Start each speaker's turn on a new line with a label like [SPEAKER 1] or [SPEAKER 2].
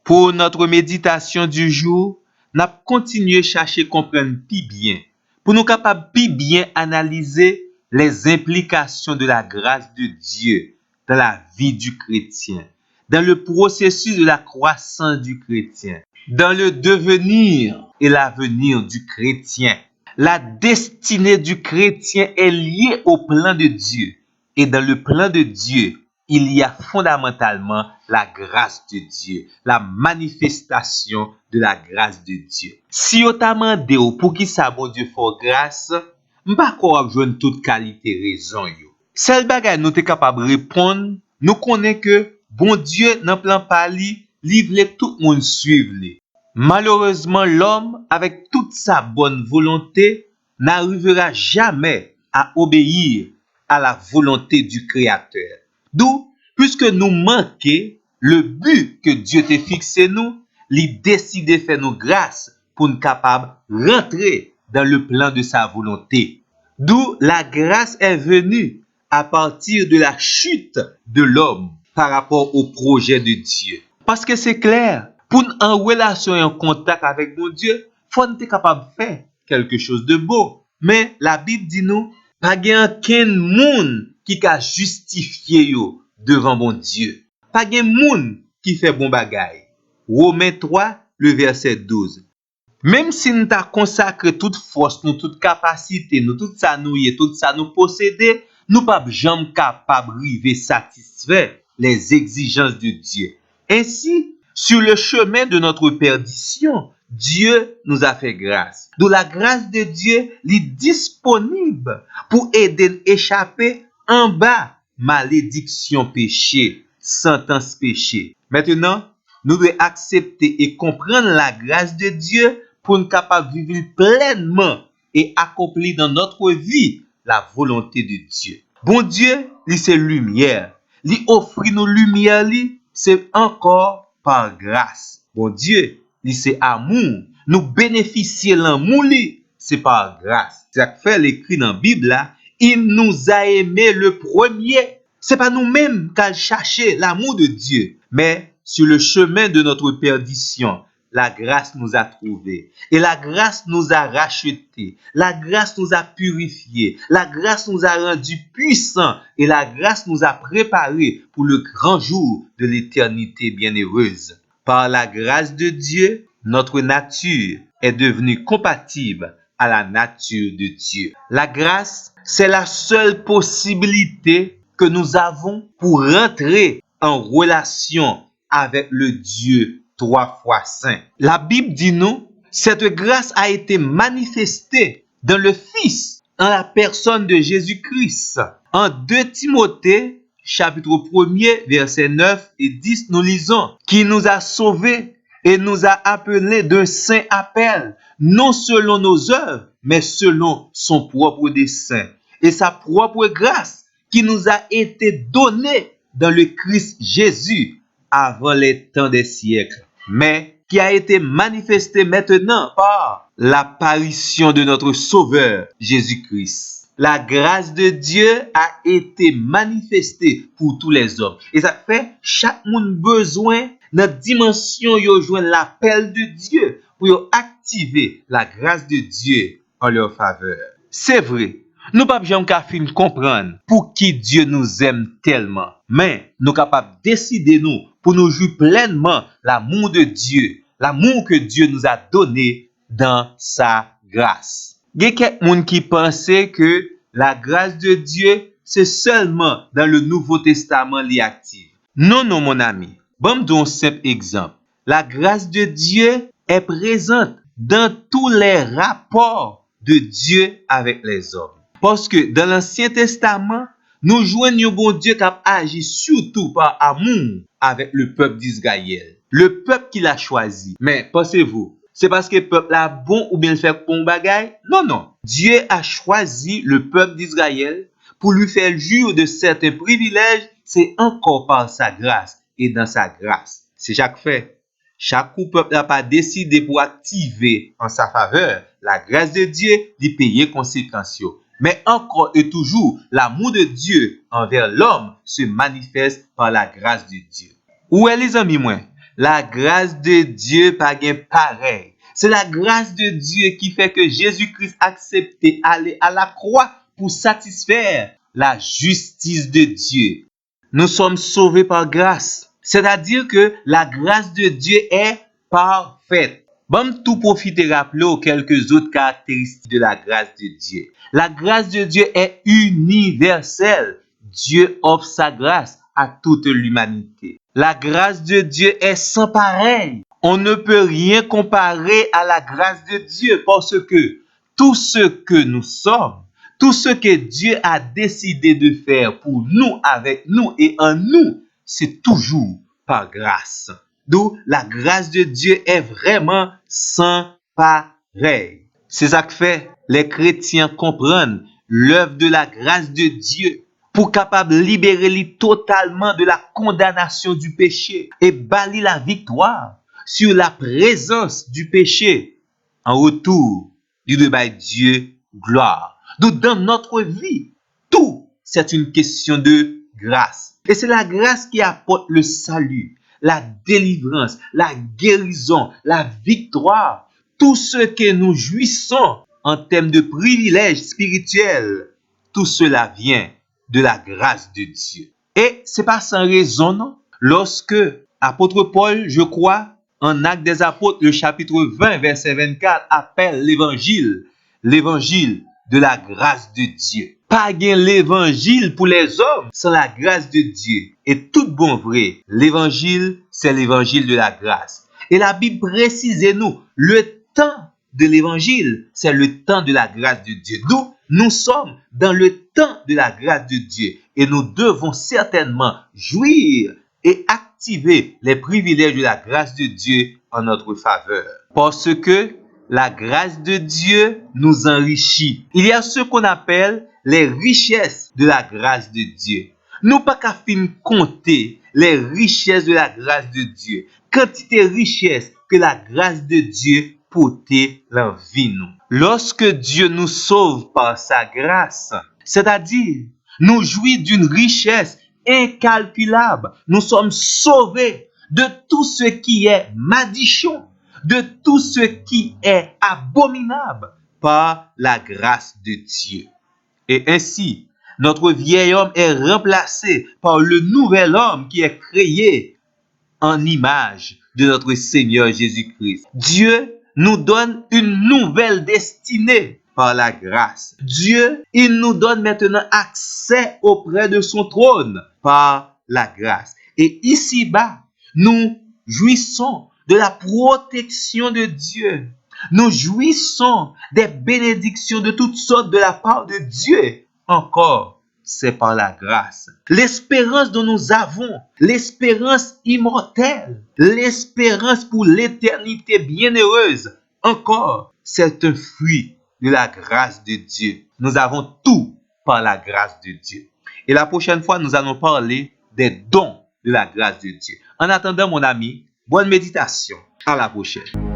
[SPEAKER 1] Pour notre méditation du jour, nous continuons à chercher à comprendre plus bien, pour nous capables plus bien analyser les implications de la grâce de Dieu dans la vie du chrétien, dans le processus de la croissance du chrétien, dans le devenir et l'avenir du chrétien. La destinée du chrétien est liée au plan de Dieu. Et dans le plan de Dieu, il y a fondamentalement la grâce de Dieu, la manifestation de la grâce de Dieu. Si vous t'a demandé pour qui ça bon Dieu fait grâce, m'pa ko joindre toute qualité raison yo. Seul bagay nous t'es capable répondre, nous connaît que bon Dieu dans plan pali, li vle tout monde suivre li. Malheureusement, l'homme, avec toute sa bonne volonté, n'arrivera jamais à obéir à la volonté du Créateur. D'où, puisque nous manquons le but que Dieu t'a fixé nous, il décide de faire nous grâce pour nous capables de rentrer dans le plan de sa volonté. D'où la grâce est venue à partir de la chute de l'homme par rapport au projet de Dieu. Parce que c'est clair, pour nous en relation et en contact avec mon Dieu, faut nous être capable de faire quelque chose de beau. Mais la Bible dit nous, pas aucun monde qui a justifié yo devant mon Dieu. Pas de monde qui fait bon bagay. Romains 3, le verset 12. Même si nous t'a consacré toute force, nous toute capacité, nous tout ça nous y, tout ça nous posséder, nous pas jamais capable de satisfaire les exigences de Dieu. Ainsi, sur le chemin de notre perdition, Dieu nous a fait grâce. D'où la grâce de Dieu est disponible pour aider à échapper en bas malédiction péché, sentence péché. Maintenant, nous devons accepter et comprendre la grâce de Dieu pour nous capables de vivre pleinement et accomplir dans notre vie la volonté de Dieu. Bon Dieu, lui c'est lumière. Lui offre nous lumière, c'est encore par grâce. Bon Dieu, lui c'est amour. Nous bénéficions l'amour, c'est par grâce. C'est ça que fait l'écrit dans la Bible là. Il nous a aimé le premier. C'est pas nous-mêmes qu'à chercher l'amour de Dieu, mais sur le chemin de notre perdition, la grâce nous a trouvés. Et la grâce nous a rachetés. La grâce nous a purifiés. La grâce nous a rendus puissants. Et la grâce nous a préparés pour le grand jour de l'éternité bienheureuse. Par la grâce de Dieu, notre nature est devenue compatible à la nature de Dieu. La grâce, c'est la seule possibilité que nous avons pour rentrer en relation avec le Dieu 3 fois saint. La Bible dit nous, cette grâce a été manifestée dans le Fils, en la personne de Jésus-Christ. En 2 Timothée, chapitre 1er, versets 9 et 10, nous lisons, qui nous a sauvés et nous a appelés d'un saint appel, non selon nos œuvres, mais selon son propre dessein et sa propre grâce qui nous a été donnée dans le Christ Jésus avant les temps des siècles, mais qui a été manifestée maintenant par l'apparition de notre Sauveur Jésus-Christ. La grâce de Dieu a été manifestée pour tous les hommes. Et ça fait chaque monde besoin notre dimension yo joindre l'appel de Dieu pour activer la grâce de Dieu en leur faveur. C'est vrai. Nous pas jamais qu'à fin comprendre pour qui Dieu nous aime tellement, mais nous capables décider nous pour nous jouir pleinement l'amour de Dieu, l'amour que Dieu nous a donné dans sa grâce. Il y a quelqu'un qui pensait que la grâce de Dieu c'est seulement dans le Nouveau Testament li active. Non, non, mon ami. Bon, me donne un simple exemple. La grâce de Dieu est présente dans tous les rapports de Dieu avec les hommes. Parce que dans l'Ancien Testament, nous joignons bon Dieu qui a agi surtout par amour avec le peuple d'Israël. Le peuple qu'il a choisi. Mais pensez-vous, c'est parce que le peuple a bon ou bien fait bon bagay? Non, non. Dieu a choisi le peuple d'Israël pour lui faire jure de certains privilèges. C'est encore par sa grâce. Et dans sa grâce. C'est chaque fait. Chaque peuple n'a pas décidé pour activer en sa faveur la grâce de Dieu d'y payer conséquences. Mais encore et toujours, l'amour de Dieu envers l'homme se manifeste par la grâce de Dieu. Où est les amis moi? La grâce de Dieu pas gain pareil. C'est la grâce de Dieu qui fait que Jésus-Christ accepté aller à la croix pour satisfaire la justice de Dieu. Nous sommes sauvés par grâce. C'est-à-dire que la grâce de Dieu est parfaite. Bon, tout profiter rappeler aux quelques autres caractéristiques de la grâce de Dieu. La grâce de Dieu est universelle. Dieu offre sa grâce à toute l'humanité. La grâce de Dieu est sans pareil. On ne peut rien comparer à la grâce de Dieu parce que tout ce que nous sommes, tout ce que Dieu a décidé de faire pour nous, avec nous et en nous, c'est toujours par grâce. D'où la grâce de Dieu est vraiment sans pareil. C'est ça que fait les chrétiens comprennent l'œuvre de la grâce de Dieu pour capable libérer les totalement de la condamnation du péché et bâlir la victoire sur la présence du péché. En retour, du de Dieu gloire. Donc dans notre vie, tout c'est une question de grâce. Et c'est la grâce qui apporte le salut, la délivrance, la guérison, la victoire. Tout ce que nous jouissons en termes de privilèges spirituels, tout cela vient de la grâce de Dieu. Et c'est pas sans raison, non? Lorsque apôtre Paul, je crois, en Actes des Apôtres, le chapitre 20, verset 24, appelle l'évangile de la grâce de Dieu. Pas gain l'évangile pour les hommes sans la grâce de Dieu. Et tout bon vrai, l'évangile, c'est l'évangile de la grâce. Et la Bible précise nous, le temps de l'évangile, c'est le temps de la grâce de Dieu. D'où nous sommes dans le temps de la grâce de Dieu. Et nous devons certainement jouir et activer les privilèges de la grâce de Dieu en notre faveur. Parce que la grâce de Dieu nous enrichit. Il y a ce qu'on appelle les richesses de la grâce de Dieu. Nous pas qu'à fin compter les richesses de la grâce de Dieu. Quantité de richesses que la grâce de Dieu porter dans vie nous. Lorsque Dieu nous sauve par sa grâce, c'est-à-dire nous jouit d'une richesse incalculable, nous sommes sauvés de tout ce qui est malédiction, de tout ce qui est abominable par la grâce de Dieu. Et ainsi, notre vieil homme est remplacé par le nouvel homme qui est créé en image de notre Seigneur Jésus-Christ. Dieu nous donne une nouvelle destinée par la grâce. Dieu, il nous donne maintenant accès auprès de son trône par la grâce. Et ici-bas, nous jouissons de la protection de Dieu. Nous jouissons des bénédictions de toutes sortes de la part de Dieu. Encore, c'est par la grâce. L'espérance dont nous avons, l'espérance immortelle, l'espérance pour l'éternité bienheureuse, encore, c'est un fruit de la grâce de Dieu. Nous avons tout par la grâce de Dieu. Et la prochaine fois, nous allons parler des dons de la grâce de Dieu. En attendant, mon ami, bonne méditation. À la prochaine.